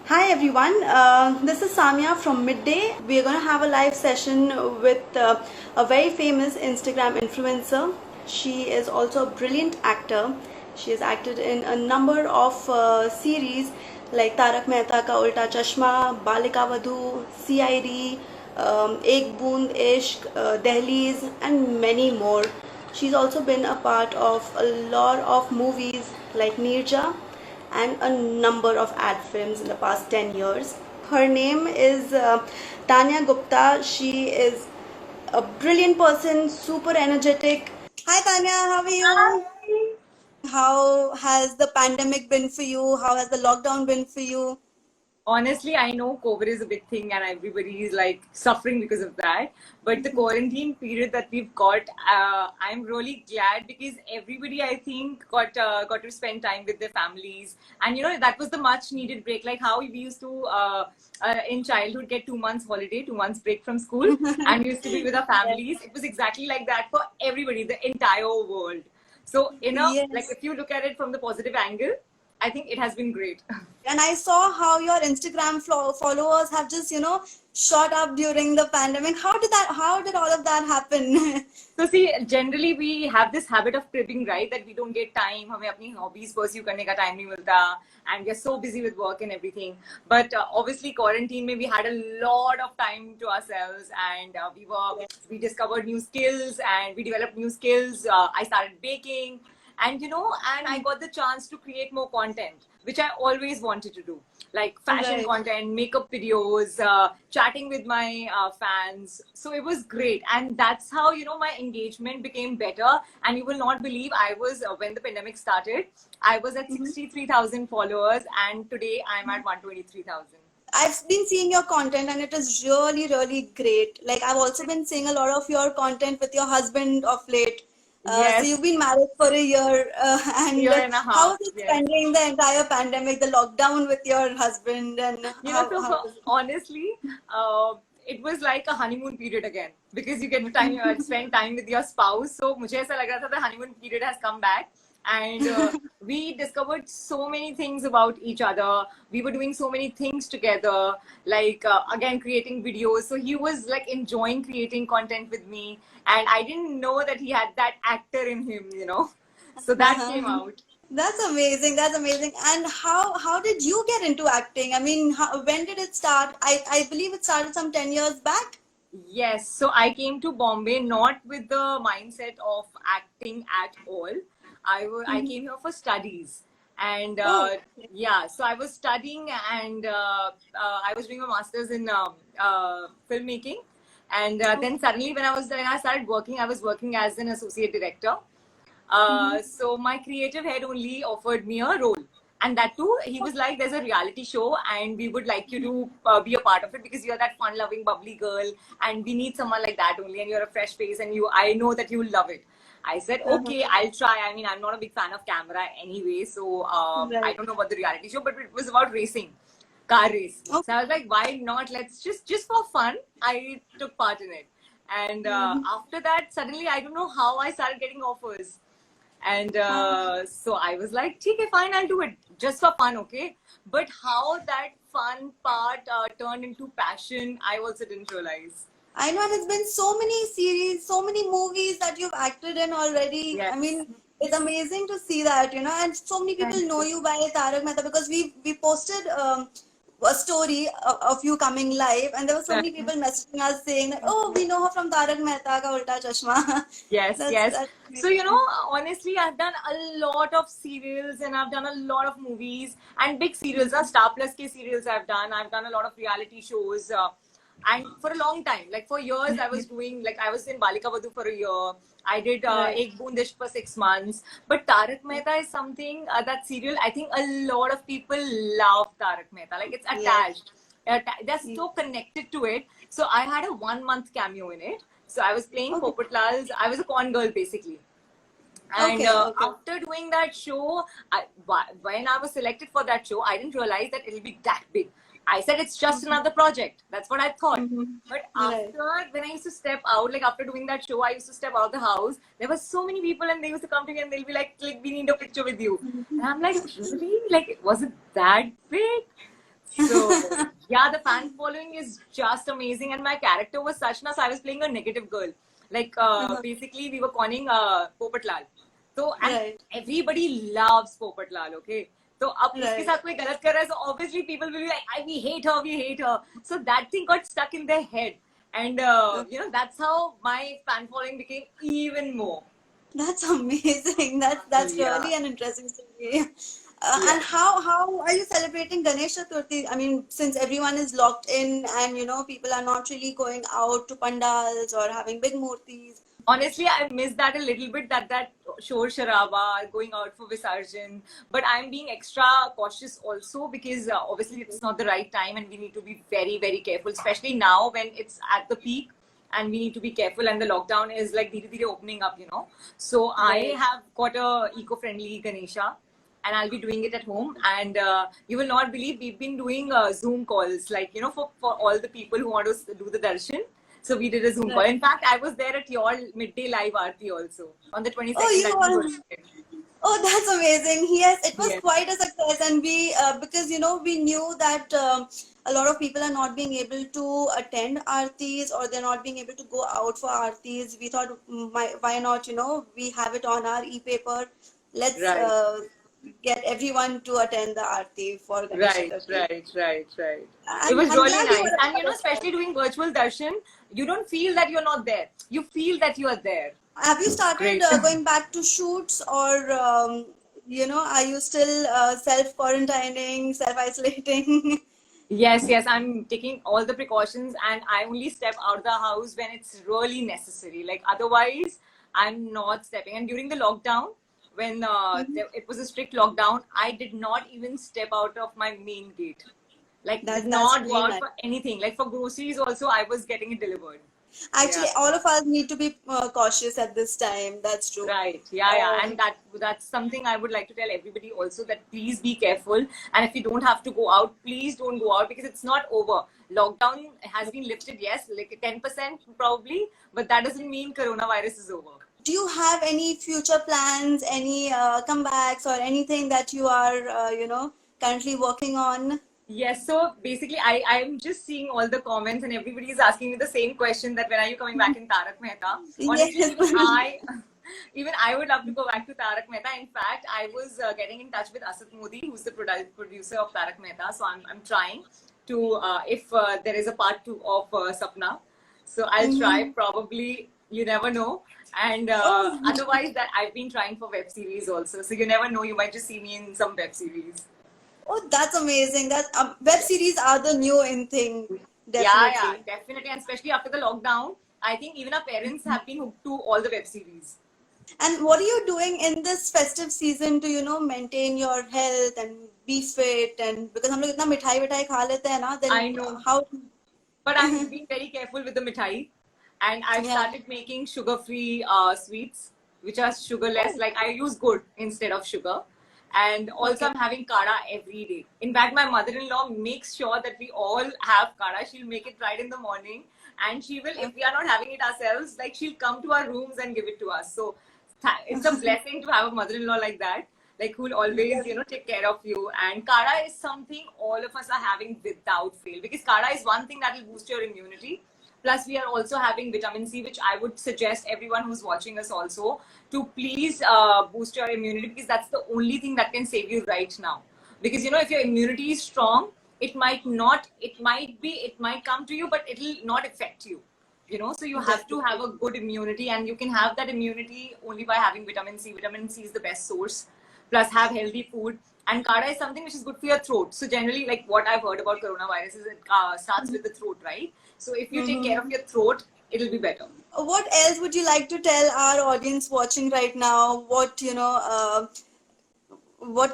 Hi everyone, this is Samia from Midday. We are going to have a live session with a very famous Instagram influencer. She is also a brilliant actor. She has acted in a number of series like Tarak Mehta Ka Ulta Chashma, Balika Vadhu, CID, Ek Boond Ishq, Dehleez, and many more. She's also been a part of a lot of movies like Neerja and a number of ad films in the past 10 years. Her name is Tanya Gupta. She is a brilliant person, super energetic. Hi Tanya, how are you? How has the pandemic been for you? How has the lockdown been for you? Honestly, I know COVID is a big thing and everybody is like suffering because of that. But the quarantine period that we've got, I'm really glad because everybody, I think, got to spend time with their families, and that was the much needed break. Like how we used to in childhood get 2 months holiday, 2 months break from school, and we used to be with our Yes. families. It was exactly like that for everybody, the entire world. So, like Yes. if you look at it from the positive angle, I think it has been great. And I saw how your Instagram followers have just, shot up during the pandemic. How did all of that happen? So see, generally we have this habit of cribbing, right? That we don't get time. हमें अपनी hobbies pursue करने का time नहीं मिलता, and we're so busy with work and everything. But obviously, quarantine में we had a lot of time to ourselves, and we discovered new skills and we developed new skills. I started baking, and I got the chance to create more content, which I always wanted to do, like fashion Right. content, makeup videos, chatting with my fans. So it was great, and that's how my engagement became better. And you will not believe, I was when the pandemic started, I was at 63,000 followers, and today I'm at 123,000. I've been seeing your content and it is really, really great. Like I've also been seeing a lot of your content with your husband of late. So Yes, you've been married for a year, and year and a how half. was it Yes. spending the entire pandemic, the lockdown with your husband, and how So was it? honestly, uh, it was like a honeymoon period again because you get to spend time with your spouse. So मुझे ऐसा लग रहा था the honeymoon period has come back, and we discovered so many things about each other. We were doing so many things together, like again creating videos. So he was like enjoying creating content with me, and I didn't know that he had that actor in him. So that came out. That's amazing. That's amazing. And how did you get into acting? I mean, when did it start? I believe it started some 10 years back. Yes, so I came to Bombay not with the mindset of acting at all. I came here for studies, and Oh, yeah, so I was studying, and I was doing a master's in filmmaking, and okay. then suddenly when I started working, I was working as an associate director. So my creative head only offered me a role. And that too, he was like, there's a reality show and we would like you to be a part of it because you're that fun loving, bubbly girl. And we need someone like that only. And you're a fresh face and I know that you will love it. I said, okay, I'll try. I mean, I'm not a big fan of camera anyway. So I Right. don't know about the reality show, but it was about racing, car race. So I Okay. was like, why not? Let's just for fun. I took part in it. And after that, suddenly, I don't know how I started getting offers. And so I was like, okay, fine, I'll do it just for fun, okay? But how that fun part turned into passion, I also didn't realize. I know, and it's been so many series, so many movies that you've acted in already. I Yes. mean, it's amazing to see that, and so many people Thank know you. you by Tarak Mehta because we posted a story of you coming live, and there were so many people messaging us saying that, oh, we know her from Tarak Mehta Ka Ulta Chashma. Yes, yes. That's So, great. honestly, I've done a lot of serials and I've done a lot of movies and big serials. Star Plus K serials I've done. I've done a lot of reality shows. And for a long time, like for years, I was in Balika Vadhu for a year. I did Right. Ek Boondish for 6 months. But Tarak Mehta is something, that serial, I think a lot of people love Tarak Mehta. Like it's Yes. attached. They're so connected to it. So I had a 1 month cameo in it. So I was playing Okay. Popatlal's. I was a con girl basically. And Okay. Okay. after doing that show, when I was selected for that show, I didn't realize that it'll be that big. I said it's just another project. That's what I thought. But Right. after, when I used to step out, like after doing that show, I used to step out of the house. There were so many people, and they used to come to me and they'll be like, we need a picture with you. And I'm like, really? Like, was it that big? So yeah, the fan following is just amazing, and my character was such na. So I was playing a negative girl. Like basically, we were calling Popatlal. So and Right, everybody loves Popatlal. Okay. So अब उसके right. साथ कोई गलत कर रहा है, so obviously people will be like, we hate her, we hate her. So that thing got stuck in their head, and that's how my fan following became even more. That's amazing. That's Yeah. really an interesting story. Yeah. And how are you celebrating Ganesh Chaturthi? I mean, since everyone is locked in and people are not really going out to pandals or having big murtis. Honestly, I miss that a little bit, that shore sharaba, going out for Visarjan. But I'm being extra cautious also because obviously it's not the right time and we need to be very, very careful, especially now when it's at the peak and we need to be careful and the lockdown is like dheere dheere opening up. So I Right. have got a eco-friendly Ganesha and I'll be doing it at home. And you will not believe we've been doing Zoom calls, like, for all the people who want to do the darshan. So we did a Zoom call. Right. In fact, I was there at your midday live aarti also on the Oh, 22nd you that we are. hosted. Oh, that's amazing. Yes, it was Yes. quite a success, and because we knew that a lot of people are not being able to attend aartis or they're not being able to go out for aartis. We thought, why not? We have it on our e-paper. Let's Right. get everyone to attend the aarti for Ganesh Right, Chaturthi. right, right, right. It I'm was I'm really glad you nice. were a And part of that. especially doing virtual darshan, you don't feel that you're not there. You feel that you are there. Have you started Great. going back to shoots, or are you still self-quarantining, self-isolating? Yes, yes, I'm taking all the precautions and I only step out the house when it's really necessary. Like otherwise, I'm not stepping. And during the lockdown, when it was a strict lockdown, I did not even step out of my main gate. Like did That's not go really out nice. for anything. Like for groceries also, I was getting it delivered. Yeah. Actually, all of us need to be cautious at this time. That's true. Right. Yeah, yeah. Um, And that's something I would like to tell everybody also, that please be careful. And if you don't have to go out, please don't go out because it's not over. Lockdown has been lifted, yes, like 10% probably, but that doesn't mean coronavirus is over. do you have any future plans, any comebacks, or anything that you are, currently working on? Yes, so basically, I'm just seeing all the comments, and everybody is asking me the same question, that when are you coming back in Tarak Mehta? Honestly, Yes. even I would love to go back to Tarak Mehta. In fact, I was getting in touch with Asad Modi, who's the producer of Tarak Mehta. So I'm trying to, if there is a part two of Sapna. So I'll try, probably, you never know. And Oh, otherwise, that I've been trying for web series also. So you never know, you might just see me in some web series. oh, that's amazing. That web series are the new in thing, Yeah, yeah, definitely. definitely. And especially after the lockdown, I think even our parents have been hooked to all the web series. And what are you doing in this festive season to, maintain your health and be fit? And because हम लोग इतना मिठाई विठाई खा लेते हैं ना, then I know. how? But I'm being very careful with the mithai. And I've Yeah. started making sugar-free sweets, which are sugarless. Oh, Like I use good instead of sugar. And also okay. I'm having kada every day. In fact, my mother-in-law makes sure that we all have kada. She'll make it right in the morning. And she will, if we are not having it ourselves, like she'll come to our rooms and give it to us. So it's a blessing to have a mother-in-law like that, like who'll always, take care of you. And kada is something all of us are having without fail, because kada is one thing that will boost your immunity. Plus, we are also having vitamin C, which I would suggest everyone who's watching us also to please boost your immunity, because that's the only thing that can save you right now. Because if your immunity is strong, it might come to you, but it'll not affect you. So you have to have a good immunity, and you can have that immunity only by having vitamin C. Vitamin C is the best source. Plus, have healthy food. And kada is something which is good for your throat. So generally, like what I've heard about coronavirus is it starts with the throat, right? So if you take care of your throat, it'll be better. What else would you like to tell our audience watching right now? What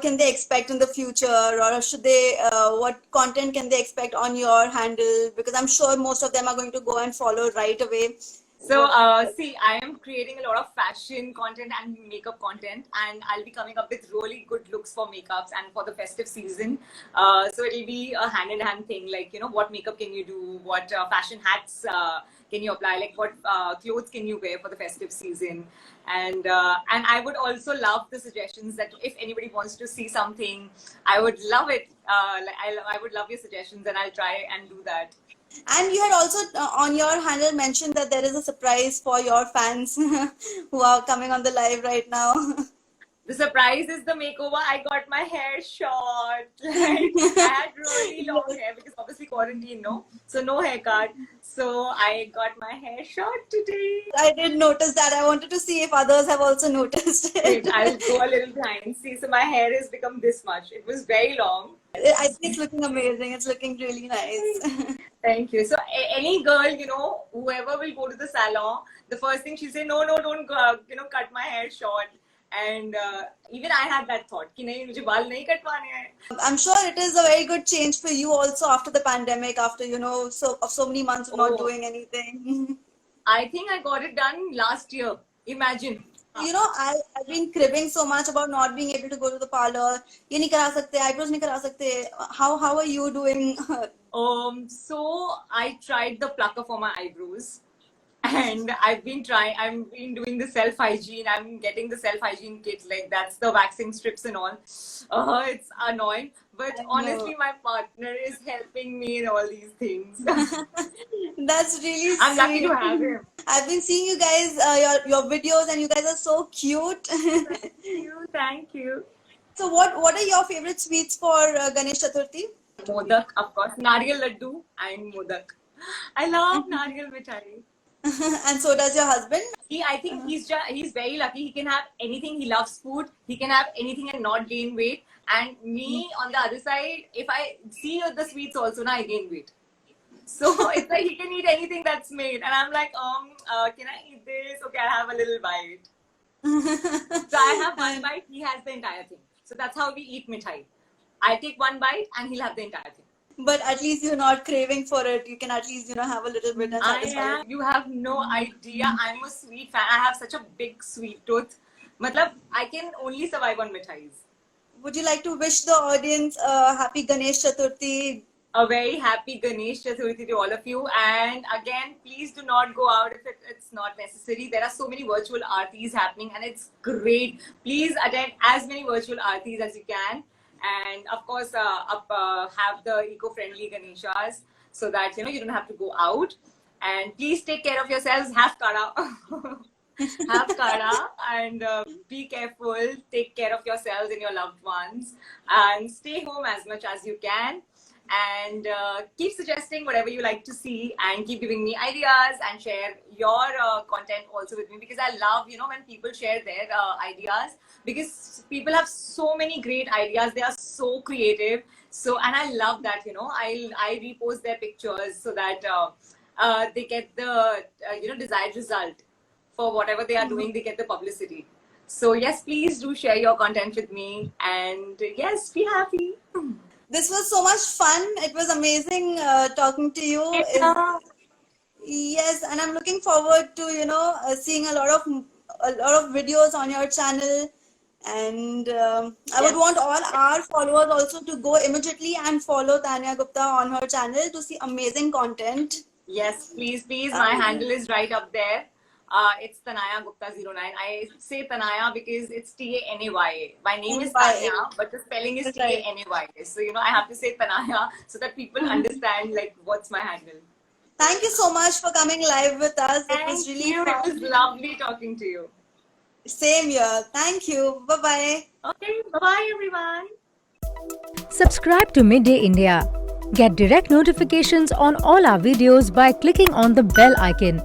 can they expect in the future, or should they? What content can they expect on your handle? Because I'm sure most of them are going to go and follow right away. So, see, I am creating a lot of fashion content and makeup content, and I'll be coming up with really good looks for makeups and for the festive season. So it'll be a hand-in-hand thing, like, you know, what makeup can you do, what fashion hats can you apply, like what clothes can you wear for the festive season, and I would also love the suggestions that if anybody wants to see something, I would love it. I would love your suggestions, and I'll try and do that. And you had also on your handle mentioned that there is a surprise for your fans who are coming on the live right now. The surprise is the makeover. I got my hair short. Like, I had really long hair because obviously quarantine, no? So no haircut. So I got my hair short today. I did notice that. I wanted to see if others have also noticed Wait, it. I'll go a little behind. See, so my hair has become this much. It was very long. I think it's looking amazing. It's looking really nice. Thank you. So any girl, you know, whoever will go to the salon, the first thing she'll say, no, don't go, you know, cut my hair short. And even I had that thought कि नहीं मुझे बाल नहीं कटवाने हैं. I'm sure it is a very good change for you also after the pandemic, after, you know, so many months of not Oh. doing anything. I think I got it done last year. Imagine. You know, I've been cribbing so much about not being able to go to the parlor. ये नहीं करा सकते, eyebrows नहीं करा सकते. How are you doing? So I tried the plucker for my eyebrows, and I've been doing the self hygiene. I'm getting the self hygiene kit, like that's the waxing strips and all. It's annoying, but I know. honestly, my partner is helping me in all these things. That's really I'm lucky sweet. to have him. I've been seeing you guys, your videos, and you guys are so cute. Thank you. So what are your favorite sweets for Ganesh Chaturthi? Modak, of course. Nariyal laddu and modak. I love nariyal mithai. And so does your husband? I think he's very lucky. He can have anything. He loves food. He can have anything and not gain weight. And me, on the other side, if I see the sweets also, I gain weight. So it's like he can eat anything that's made, and I'm like, can I eat this? Okay, I'll have a little bite. So I have one bite. He has the entire thing. So that's how we eat mithai. I take one bite, and he'll have the entire thing. But at least you're not craving for it. You can at least, you know, have a little bit and satisfy. You have no idea. I'm a sweet fan. I have such a big sweet tooth. Matlab, I can only survive on mithais. Would you like to wish the audience a happy Ganesh Chaturthi? A very happy Ganesh Chaturthi to all of you. And again, please do not go out if it's not necessary. There are so many virtual aartis happening, and it's great. Please attend as many virtual aartis as you can. And of course, have the eco-friendly Ganeshas so that, you know, you don't have to go out. And please take care of yourselves. Have kada. Have kada, and be careful. Take care of yourselves and your loved ones. And stay home as much as you can. And keep suggesting whatever you like to see, and keep giving me ideas, and share your content also with me, because I love, you know, when people share their ideas, because people have so many great ideas. They are so creative. So, and I love that, you know, I repost their pictures so that they get the you know, desired result for whatever they are doing. They get the publicity. So yes, please do share your content with me, and yes, be happy. This was so much fun. It was amazing talking to you. Yes, and I'm looking forward to, you know, seeing a lot of videos on your channel. And I would want all our followers also to go immediately and follow Tanya Gupta on her channel to see amazing content. Yes, please. My handle is right up there. It's Tanaya Gupta 09. I say Tanaya because it's Tanaya. My name is Tanya, but the spelling is Tanaya. So, you know, I have to say Tanaya so that people understand, like, what's my handle. Thank you so much for coming live with us. It was really fun. It was lovely talking to you. Same here. Thank you. Bye-bye. Okay, bye-bye, everyone. Subscribe to Midday India. Get direct notifications on all our videos by clicking on the bell icon.